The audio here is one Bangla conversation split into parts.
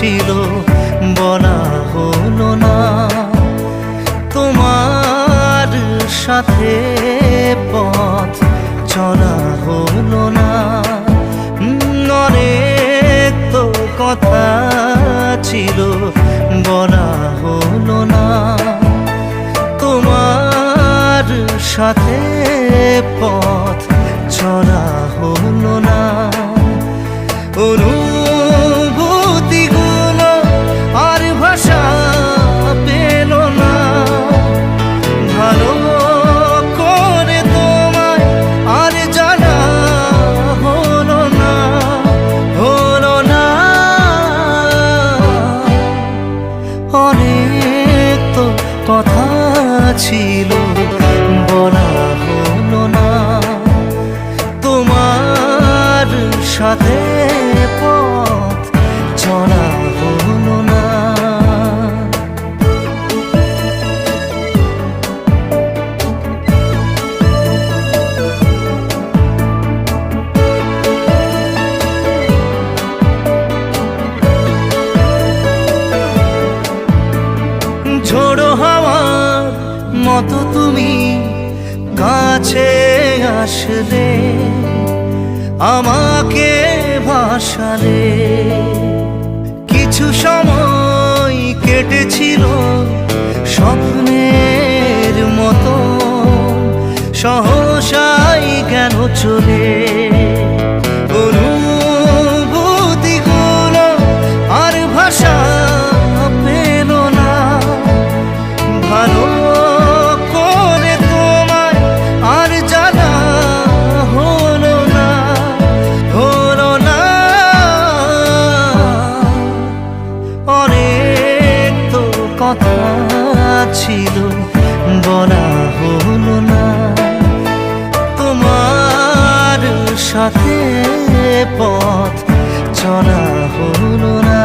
ছিল বলা হলো না। তোমার সাথে পথ চলা হলো না। অনেক তো কথা ছিল বলা হলো না। তোমার সাথে পথ চলা হলো না। অনুভূতিগুলো আর ভাষা পেল না। ভালো করে তোমায় আর জানা হলো না, হলো না। অনেক তো কথা ছিল বলা হলো না। তোমার সাথে পথ চলা হলো না। ঝোড়ো হাওয়ার মতো তুমি কাছে আসলে, আমাকে ভাসালে। কিছু সময় কেটেছিল স্বপ্নের মতো, সহসাই কেন চলে। অনুভূতিগুলো আর ভাষা পেল না। ভালো করে তোমায় আর জানা হলো না, হলো না। অনেক তো কথা ছিল বলা হলো না। তোমার সাথে পথ চলা হলো না।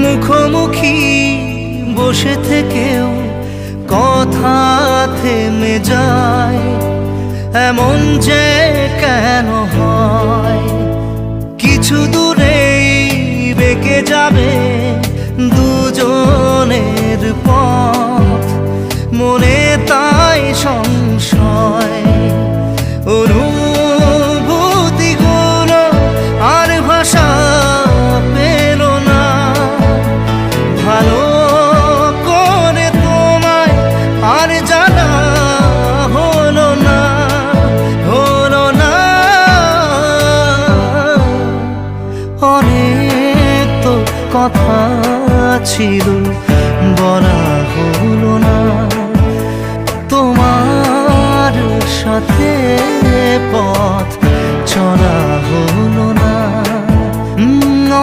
মুখোমুখি বসে থেকেও কথা থেমে যায়, এমন যে কেন হয়। কিছু দূরেই বেঁকে যাবে দুজনের পথ, মনে তাই সংশয়। অনুভূতিগুলো আর ভাষা পেল না। ভালো করে তোমায় আর জানা হলো না, হলো না। অনেক তো কথা ছিল বলা হলো না। তোমার সাথে পথ চলা হলো না।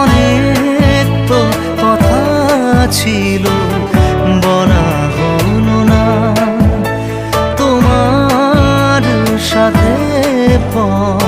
অনেক তো কথা ছিল বলা হলো না। তোমার সাথে পথ